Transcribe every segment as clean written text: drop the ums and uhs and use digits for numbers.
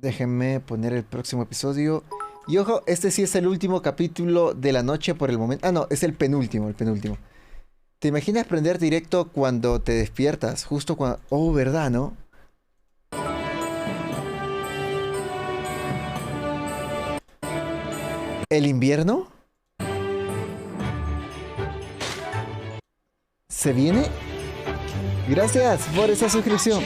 Déjenme poner el próximo episodio. Y ojo, este sí es el último capítulo de la noche por el momento. Ah, no, es el penúltimo, el penúltimo. ¿Te imaginas prender directo cuando te despiertas? Justo cuando... Oh, ¿verdad, no? ¿El invierno? ¿Se viene? Gracias por esa suscripción.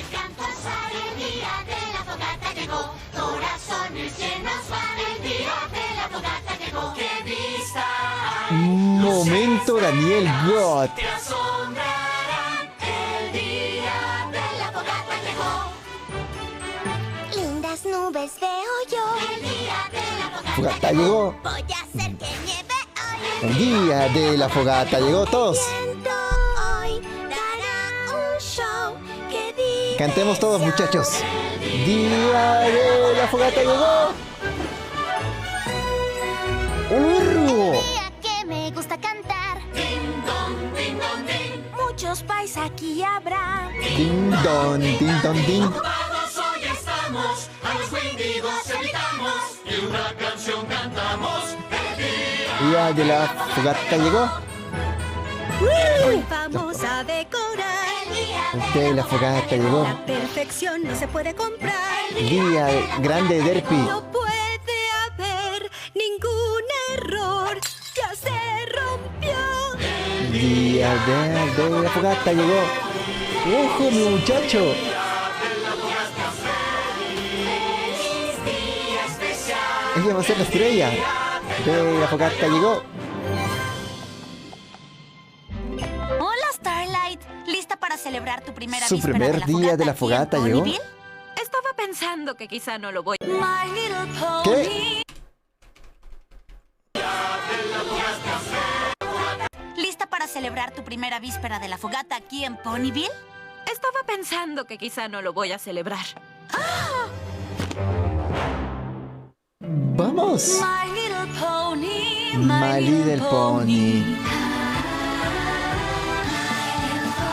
Momento Daniel God. Lindas nubes veo yo. Fogata llegó. Voy a hacer que nieve hoy. El día de la fogata llegó todos. Viento hoy dará un show que diversión. Cantemos todos, muchachos. Día de la fogata llegó. ¡Urru! Día que me gusta cantar. Ding dong, ding dong, ding. Muchos pais aquí habrá. Ding don, ding don, ding. Ocupados hoy estamos, a los Wendigos evitamos y una canción cantamos. Día de la fogata llegó. Hoy vamos a decorar. De la fogata llegó. La perfección no se puede comprar. Día grande de Derpy. No puede haber ningún error. Ya se rompió. Día de la fogata llegó. ¡Ojo, mi muchacho! Ella va a ser la estrella. De la fogata llegó. Hola Starlight, ¿lista para celebrar tu primera Su víspera primer día de la aquí fogata en llegó. Ponyville? Estaba pensando que quizá no lo voy. My Little Pony. ¿Qué? ¿Lista para celebrar tu primera víspera de la fogata aquí en Ponyville? Estaba pensando que quizá no lo voy a celebrar. ¡Vamos! My Little Pony. My Little Pony.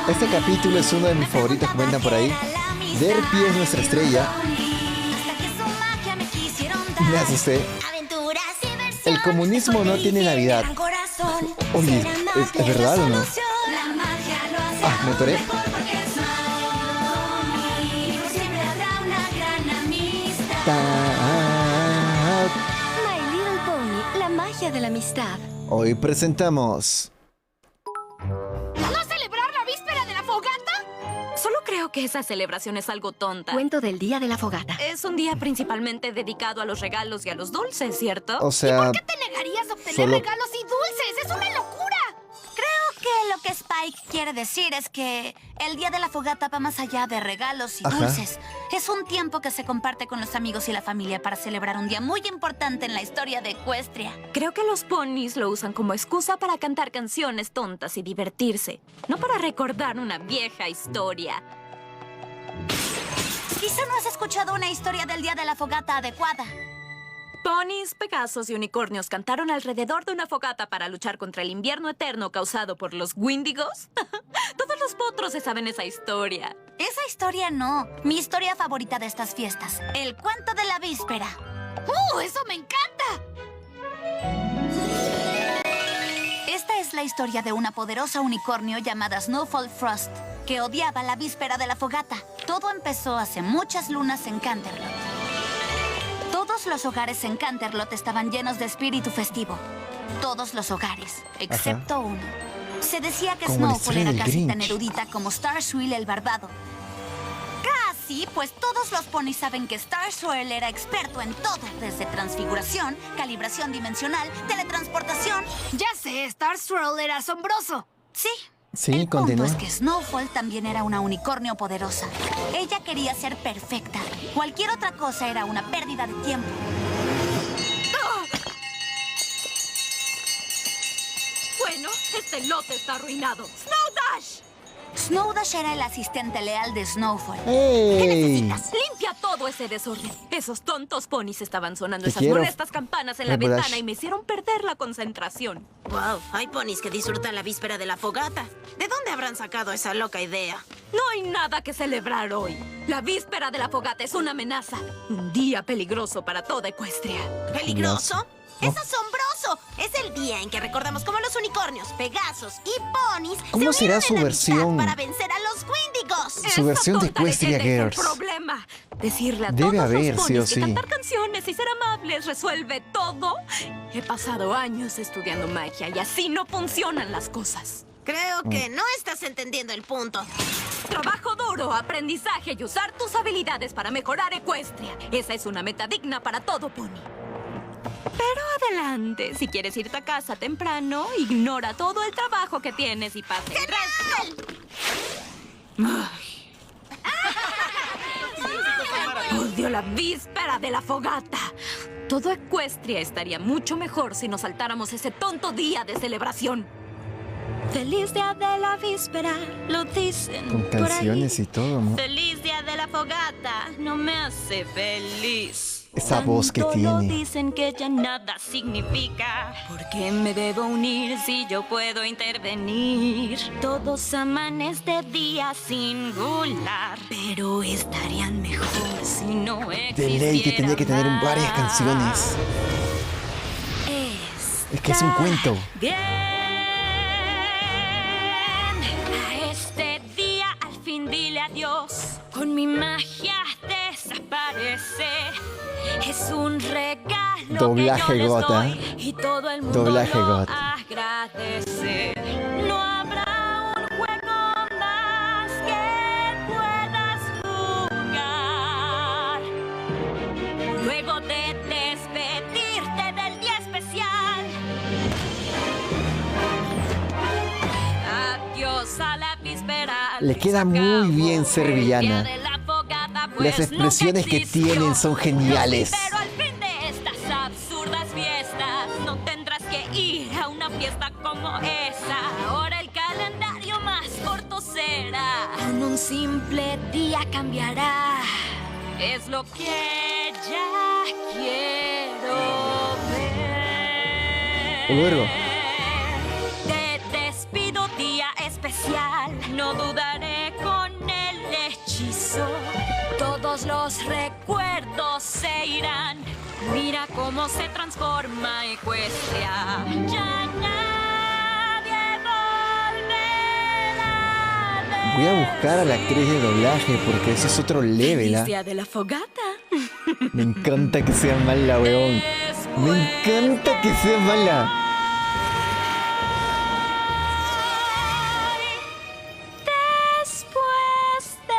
Este capítulo es uno de mis favoritos, comentan por ahí. Derpy es nuestra estrella. Hasta que su magia me quisieron dar. Me asusté. Aventuras y diversión. El comunismo no tiene Navidad. Gran corazón. Oye, ¿es verdad o no? La magia lo hace Ah, me atoré. porque es Snowy. Siempre habrá una gran amistad. My Little Pony, la magia de la amistad. Hoy presentamos... ¿No celebrar la víspera de la fogata? Solo creo que esa celebración es algo tonta. Cuento del día de la fogata. Es un día principalmente dedicado a los regalos y a los dulces, ¿cierto? O sea, ¿Te negarías a obtener Solo- regalos y dulces? ¡Es una locura! Creo que lo que Spike quiere decir es que el día de la fogata va más allá de regalos y Ajá. dulces. Es un tiempo que se comparte con los amigos y la familia para celebrar un día muy importante en la historia de Equestria. Creo que los ponis lo usan como excusa para cantar canciones tontas y divertirse, no para recordar una vieja historia. Quizá no has escuchado una historia del día de la fogata adecuada. Ponis, Pegasos y unicornios cantaron alrededor de una fogata para luchar contra el invierno eterno causado por los Wendigos. Todos los potros se saben esa historia. Esa historia no. Mi historia favorita de estas fiestas. El cuento de la víspera. ¡Eso me encanta! Esta es la historia de una poderosa unicornio llamada Snowfall Frost, que odiaba la víspera de la fogata. Todo empezó hace muchas lunas en Canterlot. Todos los hogares en Canterlot estaban llenos de espíritu festivo. Todos los hogares, excepto uno. Se decía que Como la Snowfall historia era del casi tan Grinch. erudita como Starswell el barbado. Casi, pues todos los ponis saben que Starswell era experto en todo, desde transfiguración, calibración dimensional, teletransportación. Ya sé, Starswirl era asombroso. Sí. Sí, El punto continúa. es que Snowfall también era una unicornio poderosa. Ella quería ser perfecta. Cualquier otra cosa era una pérdida de tiempo. Bueno, este lote está arruinado. ¡Snowdash! Snowdash era el asistente leal de Snowfall. ¡Ey! Limpia todo ese desorden. Esos tontos ponis estaban sonando Te esas quiero, molestas campanas en la Rainbow ventana Dash. y me hicieron perder la concentración. Wow, hay ponis que disfrutan la víspera de la fogata. ¿De dónde habrán sacado esa loca idea? No hay nada que celebrar hoy. La víspera de la fogata es una amenaza. Un día peligroso para toda Ecuestria. ¿Peligroso? No. ¡Es asombroso! Es el día en que recordamos cómo los unicornios, pegasos y ponis ¿Cómo se será unieron su en versión? amistad para vencer a los Wendigos. Su versión de Equestria Girls. Es el problema. Decirle a Debe todos haber, los sí o ponis sí. que cantar canciones y ser amables resuelve todo. He pasado años estudiando magia y así no funcionan las cosas. Creo que no estás entendiendo el punto. Trabajo duro, aprendizaje y usar tus habilidades para mejorar Ecuestria. Esa es una meta digna para todo pony. Pero adelante, si quieres irte a casa temprano, ignora todo el trabajo que tienes y pasa el resto. Ay. Odio la víspera de la fogata. Todo Ecuestria estaría mucho mejor si nos saltáramos ese tonto día de celebración. Feliz día de la víspera, lo dicen Con por ahí. canciones y todo, ¿no? Feliz día de la fogata, no me hace feliz. Esa voz que Tanto lo tiene. dicen que ya nada significa. ¿Por qué me debo unir si yo puedo intervenir? Todos aman este día singular, pero estarían mejor si no De existiera ley que tenía que tener varias más. canciones. Es que es un cuento. Bien. A este día al fin dile adiós. Con mi magia desaparece. Es un regalo Doblaje que yo les gota. doy y todo el mundo Doblaje lo gota. agradece. No habrá un juego más que puedas jugar. Luego de despedirte del día especial. Adiós a la víspera. Le queda muy bien ser El día villana. de la fogata, Las pues, expresiones nunca que existió. tienen son geniales. Pero al fin de estas absurdas fiestas no tendrás que ir a una fiesta como esa. Ahora el calendario más corto será. En un simple día cambiará. Es lo que ya quiero ver. Luego. Te despido, día especial. No dudaré con el hechizo. Todos los recuerdos se irán. Mira cómo se transforma Ecuestria. Ya nadie volverá a ver. Voy a buscar a la actriz de doblaje porque ese es otro level, ¿ah? Día de la fogata. Me encanta que sea mala, weón. Me encanta que sea mala. Después de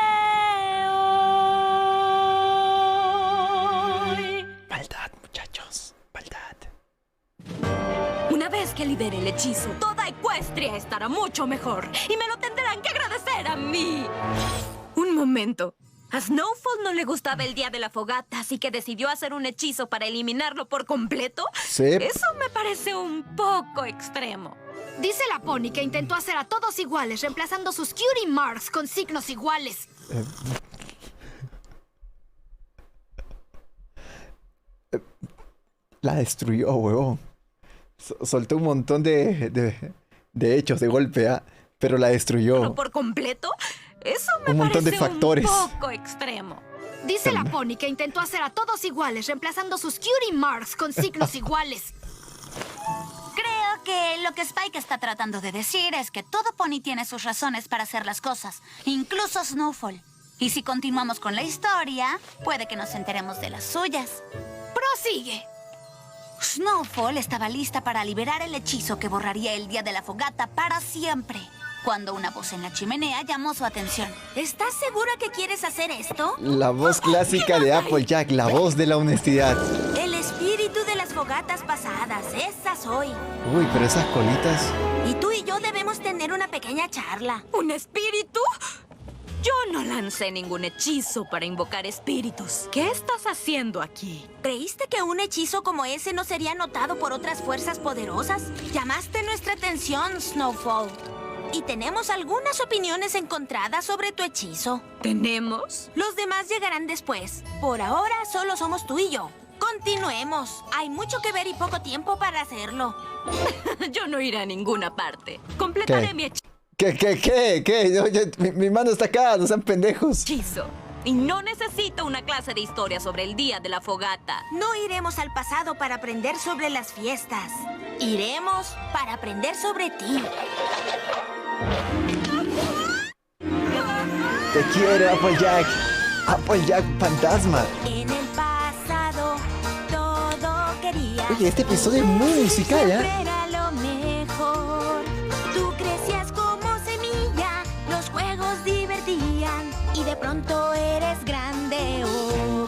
hoy. Maldad, muchachos. Maldad. Una vez que libere el hechizo, toda Ecuestria estará mucho mejor. Y me lo tendrán que agradecer a mí. Un momento. A Snowfall no le gustaba el día de la fogata, así que decidió hacer un hechizo para eliminarlo por completo. Sí. Eso me parece un poco extremo. Dice la Pony que intentó hacer a todos iguales, reemplazando sus cutie marks con signos iguales. La destruyó, huevón. Soltó un montón de hechos de golpe, ¿ah? Pero la destruyó. ¿Por completo? Eso me Un montón de parece factores. un poco extremo. Dice la Pony que intentó hacer a todos iguales, reemplazando sus cutie marks con signos iguales. Creo que lo que Spike está tratando de decir es que todo pony tiene sus razones para hacer las cosas, incluso Snowfall. Y si continuamos con la historia, puede que nos enteremos de las suyas. ¡Prosigue! Snowfall estaba lista para liberar el hechizo que borraría el día de la fogata para siempre, cuando una voz en la chimenea llamó su atención. ¿Estás segura que quieres hacer esto? La voz clásica de Applejack, la voz de la honestidad. El espíritu de las fogatas pasadas, esa soy. Uy, pero esas colitas. Y tú y yo debemos tener una pequeña charla. ¿Un espíritu? Yo no lancé ningún hechizo para invocar espíritus. ¿Qué estás haciendo aquí? ¿Creíste que un hechizo como ese no sería notado por otras fuerzas poderosas? Llamaste nuestra atención, Snowfall. Y tenemos algunas opiniones encontradas sobre tu hechizo. ¿Tenemos? Los demás llegarán después. Por ahora solo somos tú y yo. Continuemos. Hay mucho que ver y poco tiempo para hacerlo. Yo no iré a ninguna parte. Completaré ¿Qué? mi hechizo. ¿Qué? No, mi mano está acá, no sean pendejos. Hechizo. Y no necesito una clase de historia sobre el día de la fogata. No iremos al pasado para aprender sobre las fiestas. Iremos para aprender sobre ti. Te quiero, Applejack. Applejack fantasma. En el pasado todo querías. Oye, este episodio es muy musical, Siempre ¿eh? era lo mejor. Tú crecías como semilla, los juegos divertían y de pronto eres grande hoy.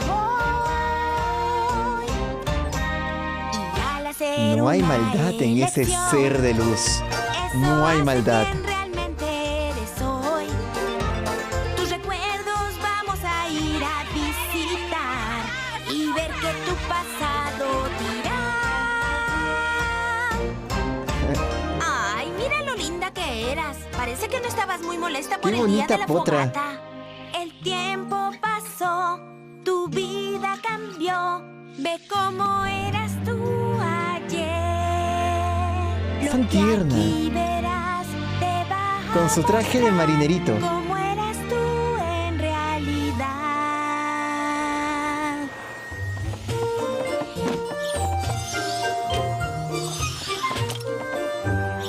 Y al hacer No hay una maldad en ese elección, ser de luz. eso No hay hace maldad. quién realmente eres hoy. Tus recuerdos vamos a ir a visitar y ver que tu pasado dirá. Ay, mira lo linda que eras. Parece que no estabas muy molesta por Qué el día bonita de la potra. fogata. El tiempo pasó, tu vida cambió. Ve cómo eras tú ayer. Lo Tan que tierna. aquí verás te va a Con su traje de mostrar marinerito. cómo eras tú en realidad.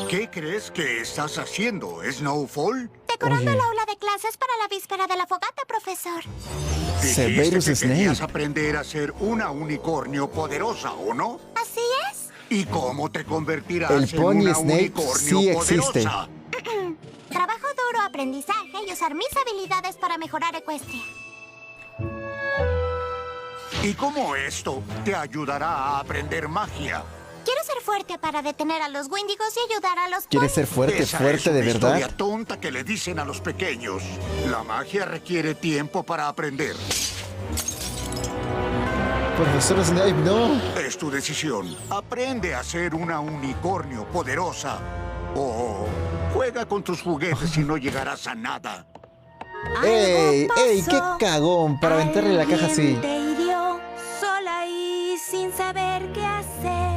¿Qué crees que estás haciendo, Snowfall? Decorando Oye. el aula de clases para la víspera de la fogata, profesor. Dijiste Severus que querías Snape. aprender a ser una unicornio poderosa, ¿o no? Así es. ¿Y cómo te convertirás El en Pony una Snape unicornio sí existe. poderosa? Trabajo duro, aprendizaje y usar mis habilidades para mejorar Equestria. ¿Y cómo esto te ayudará a aprender magia? Quiero ser fuerte para detener a los Wendigos y ayudar a los ¿Quieres ponis. ser fuerte, Esa fuerte es de una verdad? historia tonta que le dicen a los pequeños. La magia requiere tiempo para aprender. Profesor Snape, no. Es tu decisión. Aprende a ser una unicornio poderosa. O juega con tus juguetes y no llegarás a nada. ¡Ey! Algo ¡Ey! ¡Qué pasó. cagón! Para aventarle la caja así. Alguien te hirió sola y sin saber qué hacer.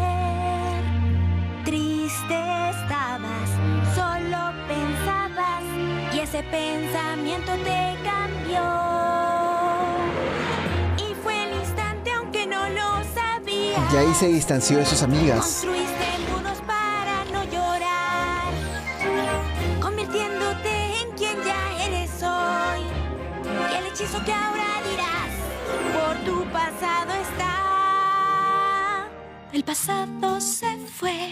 Triste estabas, solo pensabas y ese pensamiento te cambió. Y fue el instante aunque no lo sabías. Y ahí se distanció de sus amigas. Construiste muros para no llorar, convirtiéndote en quien ya eres hoy. Y el hechizo que ahora dirás, por tu pasado está. El pasado se fue,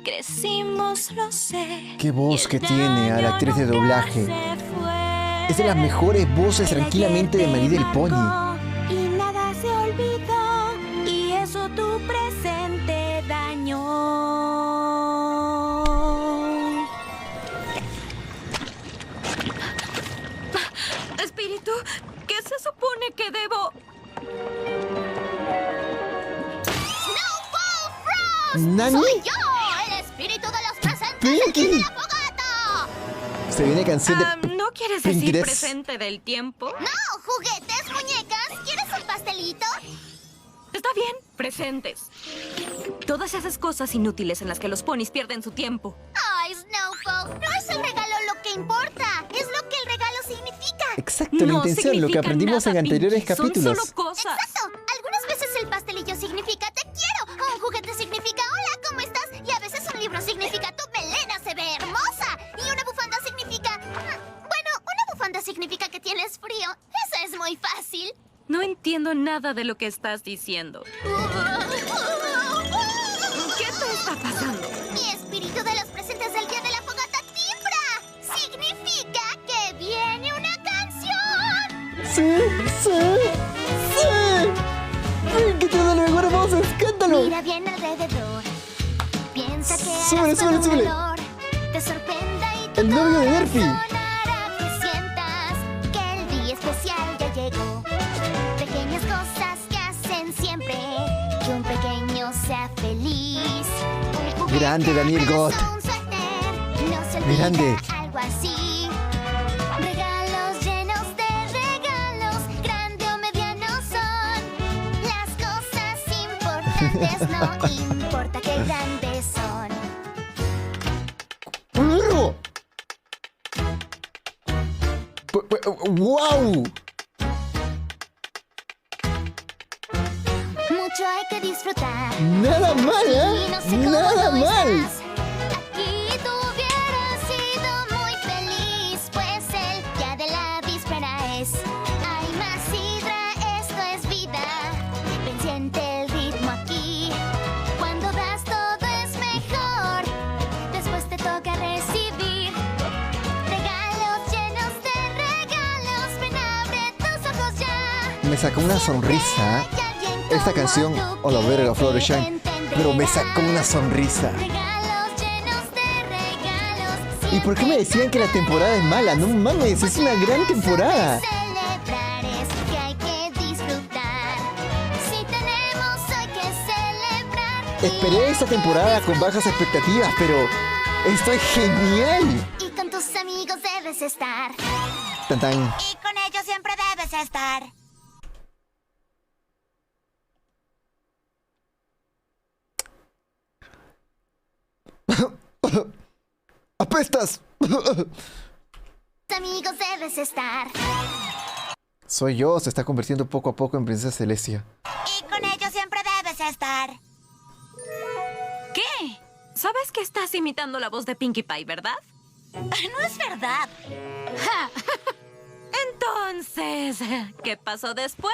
crecimos, lo sé. Qué voz Y que el tiene a la daño actriz de nunca doblaje. se fue. Es de las mejores voces El tranquilamente de ayer te My Little Pony. marcó y nada se olvidó y eso tu presente dañó. Espíritu, ¿qué se supone que debo...? ¿Nani? ¡Yo, el espíritu de los presentes Pinky. de la fogata! Se viene canción de... ¿No quieres Pinky decir Dress. presente del tiempo? ¡No! ¡Juguetes, muñecas! ¿Quieres un pastelito? Está bien, presentes. Todas esas cosas inútiles en las que los ponis pierden su tiempo. ¡Ay, Snowfall! No es el regalo lo que importa. Es lo que el regalo significa. Exacto, la intención, lo que significa aprendimos nada, en anteriores Pinky. capítulos. Son solo cosas. Exacto. Algunas veces el pastelillo significa te quiero. Un juguete significa hola, ¿cómo estás? Y a veces un libro significa tu melena se ve hermosa. Y una bufanda significa... Bueno, una bufanda significa que tienes frío. Eso es muy fácil. No entiendo nada de lo que estás diciendo. ¿Qué te está pasando? Mi espíritu de los presentes del día de la fogata timbra. Significa que viene una canción. ¡Sí! ¡Sí! ¡Sí! ¡Pinky tiene la mejor voz! ¡Escándalo! Mira bien alrededor. Piensa que Súbele, harás súbele, con súbele. dolor. Te sorprenda y tu El novio de Nerfi. corazón hará que sientas que el día especial ya llegó. Pequeñas cosas que hacen siempre que un pequeño sea feliz. Un juguete, Grande, Daniel abrazo, Gott. un suéter, no se olvida Grande. algo así. Regalos llenos de regalos, grande o mediano son. Las cosas importantes no importa qué grandes son. ¡Un perro! ¡Wow! Mucho hay que disfrutar. Nada mal, ¿eh? Y no sé cómo Nada no mal. estás. Aquí tú hubieras sido muy feliz, pues el día de la víspera es. Hay más sidra, esto es vida. Ven, siente el ritmo aquí. Cuando das todo es mejor. Después te toca recibir regalos llenos de regalos. Ven, abre tus ojos ya. Me sacó una sonrisa esta canción, o la verga, Fluttershy, pero me sacó una sonrisa. ¿Y por qué me decían que la temporada es mala? No mames, es una gran temporada. Esperé esta temporada con bajas expectativas, pero esto es genial. Y con tus amigos debes estar. Tan tan. Y con ellos siempre debes estar. ¡Apestas! Tus amigos debes estar. Soy yo, se está convirtiendo poco a poco en Princesa Celestia. Y con ellos siempre debes estar. ¿Qué? ¿Sabes que estás imitando la voz de Pinkie Pie, verdad? No es verdad. Entonces, ¿qué pasó después?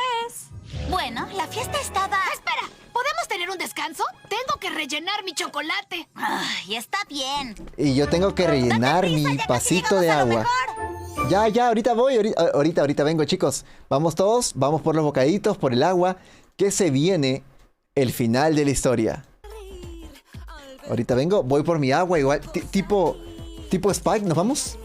Bueno, la fiesta estaba... ¡Espera! ¿Podemos tener un descanso? Tengo que rellenar mi chocolate. Ay, está bien. Y yo tengo que rellenar Date prisa, mi ya casi vasito de llegamos a lo agua. mejor. Ya, ahorita voy, ahorita vengo, chicos. Vamos todos, vamos por los bocaditos, por el agua, que se viene el final de la historia. Ahorita vengo, voy por mi agua, igual, tipo Spike, ¿nos vamos?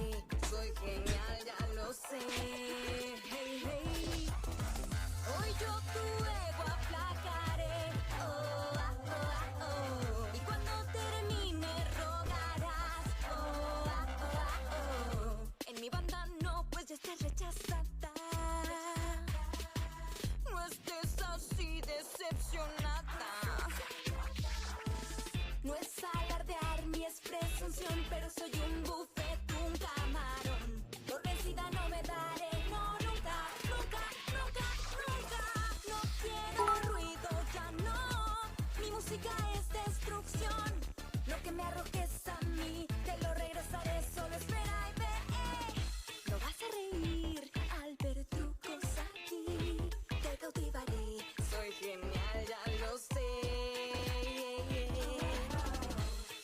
No es alardear mi presunción, pero soy un buffet, un camarón. Por vencida no me daré, no, nunca, nunca, nunca, nunca. No quiero ruido, ya no. Mi música es destrucción. Lo que me arrojes a mí, te lo regresaré, solo espera y ve. No vas a reír al ver trucos aquí. Te cautivaré, soy genial, ya lo sé.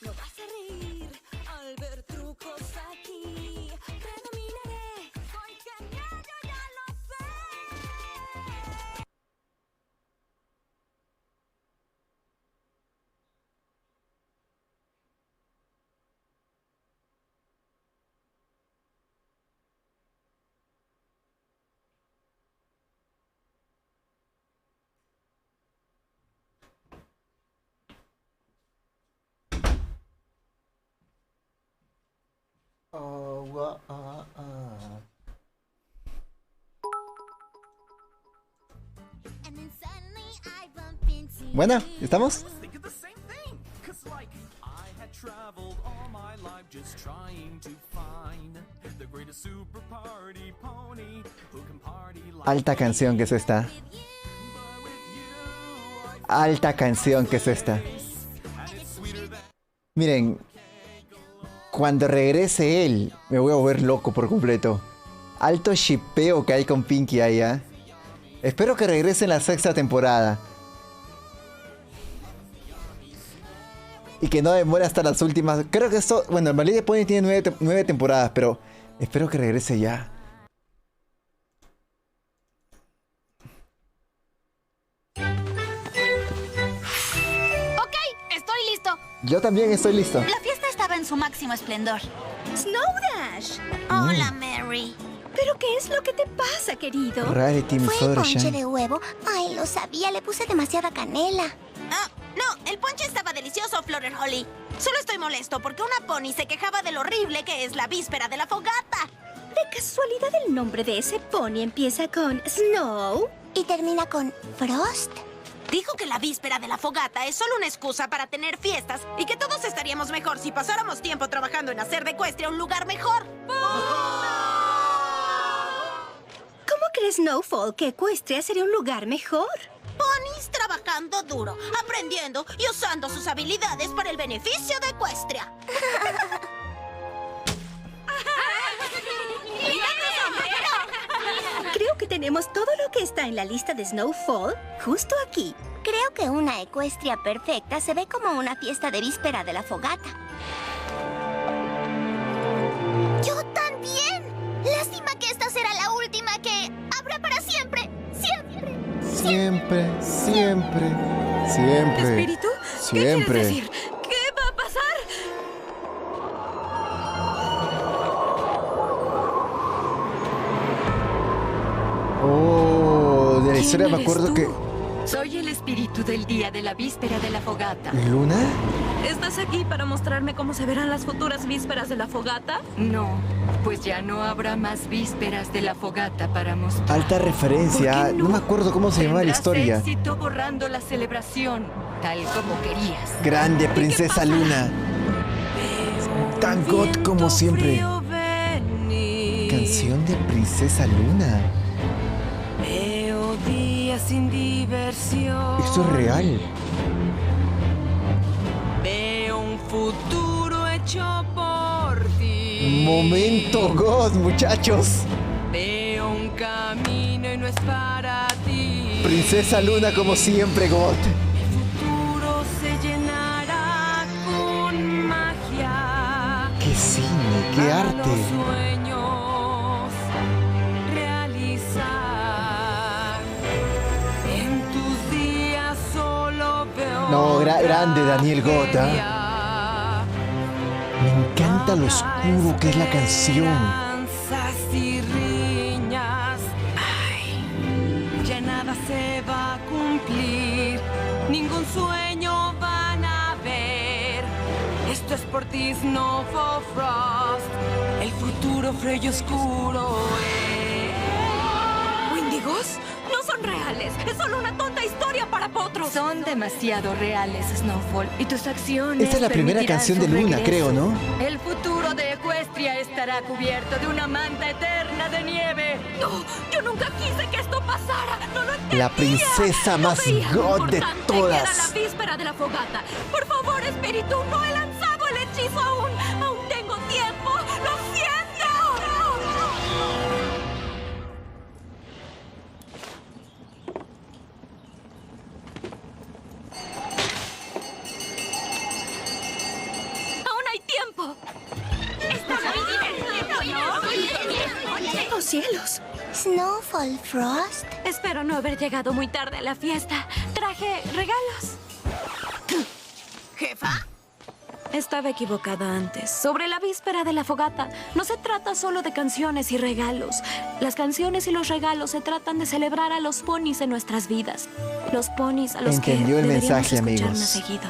No vas a reír al ver trucos aquí. Predominaré, soy genial, yo ya lo sé. Bueno, ¿estamos? Alta canción que es esta. Alta canción que es esta. Miren, cuando regrese él, me voy a volver loco por completo. Alto shippeo que hay con Pinkie allá. Espero que regrese en la 6ª temporada. Y que no demore hasta las últimas. Creo que esto... Bueno, My Little Pony tiene 9 temporadas, pero espero que regrese ya. Ok, estoy listo. Yo también estoy listo. La fiesta estaba en su máximo esplendor. Snow Dash. Hola, Mary. ¿Pero qué es lo que te pasa, querido? Rarity, mi ¿Fue ponche Fluttershy. de huevo? Ay, lo sabía, le puse demasiada canela. Ah, no, el ponche estaba delicioso, Florer Holly. Solo estoy molesto porque una pony se quejaba de lo horrible que es la víspera de la fogata. ¿De casualidad el nombre de ese pony empieza con Snow? Y termina con Frost. Dijo que la víspera de la fogata es solo una excusa para tener fiestas y que todos estaríamos mejor si pasáramos tiempo trabajando en hacer de Equestria un lugar mejor. cree Snowfall que Equestria sería un lugar mejor? Ponis trabajando duro, aprendiendo y usando sus habilidades para el beneficio de Equestria. Creo que tenemos todo lo que está en la lista de Snowfall justo aquí. Creo que una Equestria perfecta se ve como una fiesta de víspera de la fogata. ¡Yo también! Lástima que esta será la última que habrá para siempre. Siempre. Siempre, siempre, siempre. ¿Espíritu? ¿Qué Siempre. quieres decir? ¿Qué va a pasar? Oh, de la historia me ¿Quién acuerdo eres que... tú? Soy el espíritu del día de la víspera de la fogata. ¿Luna? ¿Estás aquí para mostrarme cómo se verán las futuras vísperas de la fogata? No, pues ya no habrá más vísperas de la fogata para mostrar. Alta referencia. ¿Por qué No me acuerdo cómo se llamaba la Tendrás historia. éxito borrando la celebración, tal como querías. Grande Princesa Luna. Tan God como siempre. Canción de Princesa Luna. Veo días sin diversión. Esto es real. Veo un futuro hecho por ti. Momento God, muchachos. Veo un camino y no es para ti. Princesa Luna como siempre, God. El futuro se llenará con magia. Qué cine, qué Para arte. los sueños realizar. En tus días solo veo. No, grande Daniel Gota. Gota. Me encanta lo oscuro que es la canción. Esperanzas y riñas. Ay, ya nada se va a cumplir. Ningún sueño van a ver. Esto es por ti, Snowfall Frost. El futuro frío y oscuro es. ¿Wendigos? No son reales. Es solo una tonta historia para potros. Son demasiado reales, Snowfall, y tus acciones. Esta es la primera permitirán canción de su Luna, regreso. creo, ¿no? El futuro de Equestria estará cubierto de una manta eterna de nieve. No, yo nunca quise que esto pasara. No lo entendía. La princesa más veía lo God de importante que era todas. la víspera de la fogata. Por favor, espíritu, no he lanzado el hechizo aún. Aún tengo tiempo. Lo siento. Aún hay tiempo. Está muy divertido, ¡Oh, cielos! Snowfall Frost. Espero no haber llegado muy tarde a la fiesta. Traje regalos. ¿Jefa? Estaba equivocada antes. Sobre la víspera de la fogata, no se trata solo de canciones y regalos. Las canciones y los regalos se tratan de celebrar a los ponis en nuestras vidas. Los ponis a los Entendió que el deberíamos mensaje, escuchar amigos. más seguido.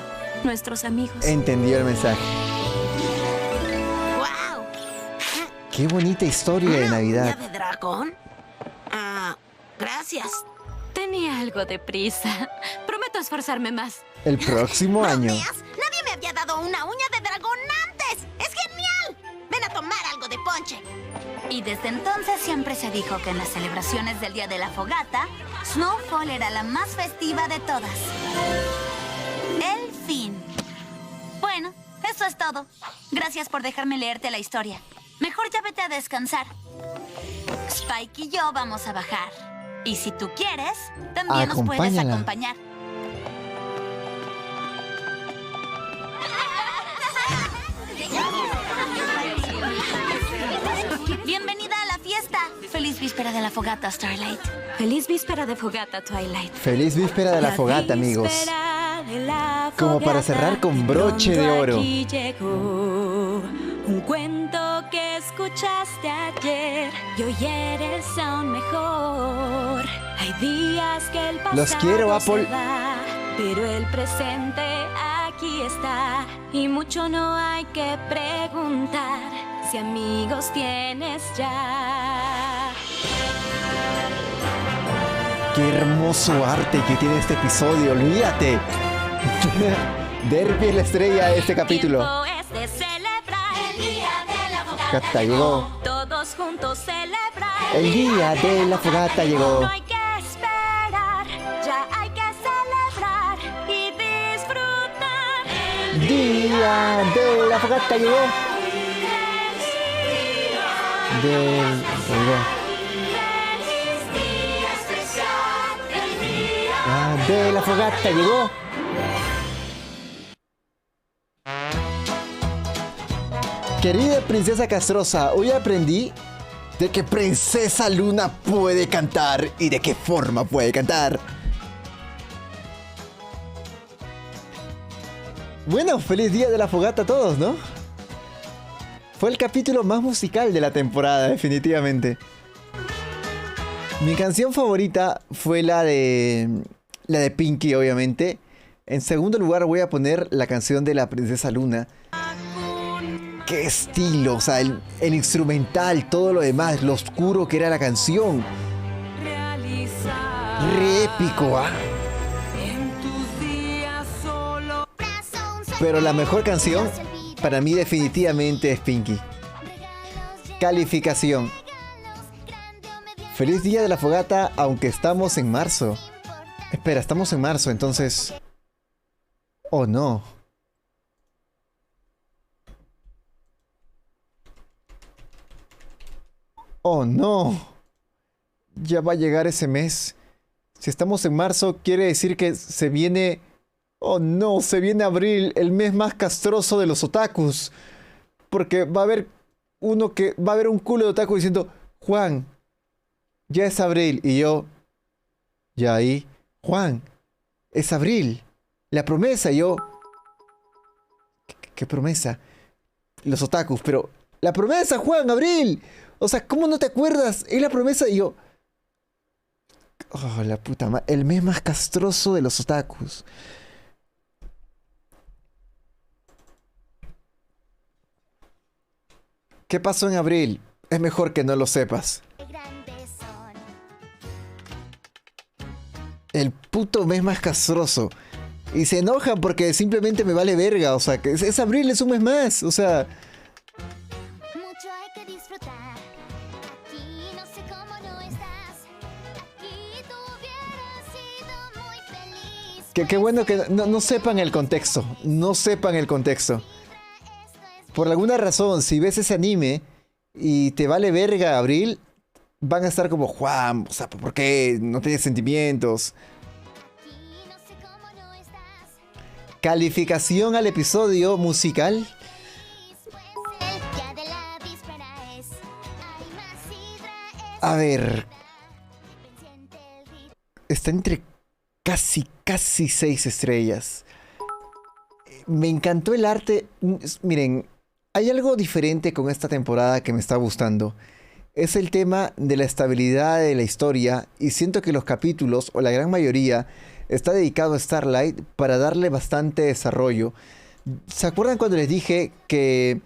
Nuestros amigos. Entendió el mensaje. ¡Wow! Qué bonita historia de ¿Una Navidad. uña de dragón? Gracias. Tenía algo de prisa. Prometo esforzarme más. El próximo año. ¿Bromeas? Nadie me había dado una uña de dragón antes. ¡Es genial! Ven a tomar algo de ponche. Y desde entonces siempre se dijo que en las celebraciones del Día de la Fogata, Snowfall era la más festiva de todas. El fin. Bueno, eso es todo. Gracias por dejarme leerte la historia. Mejor ya vete a descansar. Spike y yo vamos a bajar. Y si tú quieres, también nos puedes Acompáñala. acompañar. Bienvenida a la fiesta. Feliz víspera de la fogata, Starlight. Feliz víspera de fogata, Twilight. Feliz víspera de la fogata, amigos. Como para cerrar con broche de oro. Aquí llegó un cuento que escuchaste ayer y hoy eres aún mejor. Hay días que el pasado Los quiero, Apple. se va, pero el presente aquí está y mucho no hay que preguntar si amigos tienes ya. Qué hermoso arte que tiene este episodio, olvídate. Derby es la estrella de este capítulo. Tiempo es de celebrar el día de la fogata. Cata llegó. Todos podemos juntos celebrar. El día de la fogata llegó. No hay que esperar, ya hay que celebrar y disfrutar. Día de la fogata llegó. De la fogata llegó. Querida princesa castrosa, hoy aprendí de que Princesa Luna puede cantar y de qué forma puede cantar. Bueno, feliz día de la fogata a todos, ¿no? Fue el capítulo más musical de la temporada, definitivamente. Mi canción favorita fue la de Pinky, obviamente. En segundo lugar voy a poner la canción de la Princesa Luna. ¡Qué estilo! O sea, el instrumental, todo lo demás, lo oscuro que era la canción. Re épico, ¿ah? Pero la mejor canción, para mí definitivamente es Pinky. Calificación. Feliz día de la fogata, aunque estamos en marzo. Espera, estamos en marzo, entonces... Oh, no. Oh, no. Ya va a llegar ese mes. Si estamos en marzo, quiere decir que se viene... Oh, no, se viene abril, el mes más castroso de los otakus. Porque va a haber un culo de otaku diciendo... Juan, ya es abril. Y yo... Ya ahí... Juan, es abril. La promesa, y yo... ¿Qué promesa? Los otakus, pero... La promesa, Juan, abril. O sea, ¿cómo no te acuerdas? Es la promesa, y yo... Oh, la puta madre. El mes más castroso de los otakus. ¿Qué pasó en abril? Es mejor que no lo sepas. El puto mes más castroso. Y se enojan porque simplemente me vale verga. O sea, que es abril, es un mes más. O sea... Mucho hay que disfrutar. Aquí no sé cómo no estás. Aquí tú hubieras sido muy feliz. Qué bueno que no sepan el contexto. No sepan el contexto. Por alguna razón, si ves ese anime y te vale verga abril, van a estar como, Juan, o sea, ¿por qué? No tienes sentimientos. Calificación al episodio musical. A ver. Está entre casi 6 estrellas. Me encantó el arte. Miren, hay algo diferente con esta temporada que me está gustando. Es el tema de la estabilidad de la historia y siento que los capítulos, o la gran mayoría, está dedicado a Starlight para darle bastante desarrollo. ¿Se acuerdan cuando les dije que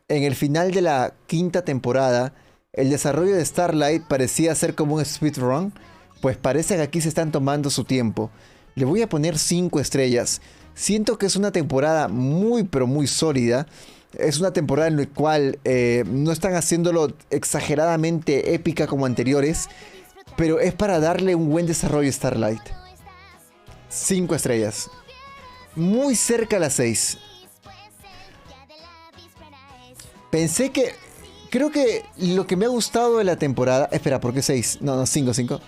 en el final de la 5ª temporada el desarrollo de Starlight parecía ser como un speedrun? Pues parece que aquí se están tomando su tiempo. Le voy a poner 5 estrellas. Siento que es una temporada muy pero muy sólida. Es una temporada en la cual no están haciéndolo exageradamente épica como anteriores, pero es para darle un buen desarrollo a Starlight. 5 estrellas. Muy cerca a las 6. Pensé que... Creo que lo que me ha gustado de la temporada... Espera, ¿por qué 6? No, 5.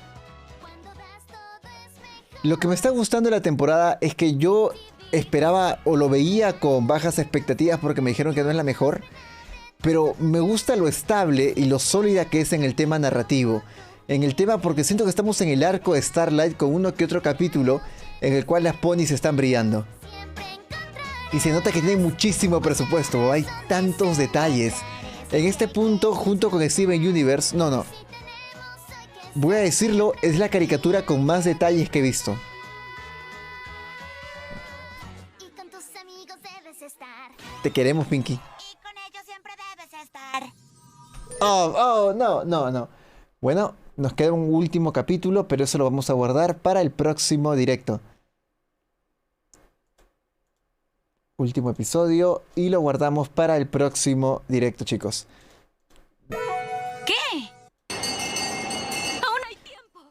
Lo que me está gustando de la temporada es que yo esperaba o lo veía con bajas expectativas porque me dijeron que no es la mejor, pero me gusta lo estable y lo sólida que es en el tema narrativo. En el tema porque siento que estamos en el arco de Starlight con uno que otro capítulo en el cual las ponis están brillando. Y se nota que tiene muchísimo presupuesto, hay tantos detalles. En este punto, junto con Steven Universe, no. Voy a decirlo, es la caricatura con más detalles que he visto. Te queremos, Pinky. Y con ellos siempre debes estar. Oh, no. Bueno, nos queda un último capítulo, pero eso lo vamos a guardar para el próximo directo. Último episodio y lo guardamos para el próximo directo, chicos.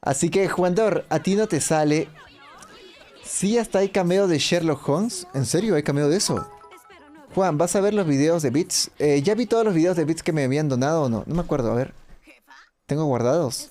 Así que, Juandor, a ti no te sale. Sí, hasta hay cameo de Sherlock Holmes. ¿En serio hay cameo de eso? Juan, ¿vas a ver los videos de Bits? Ya vi todos los videos de Bits que me habían donado o no. No me acuerdo, a ver. ¿Tengo guardados?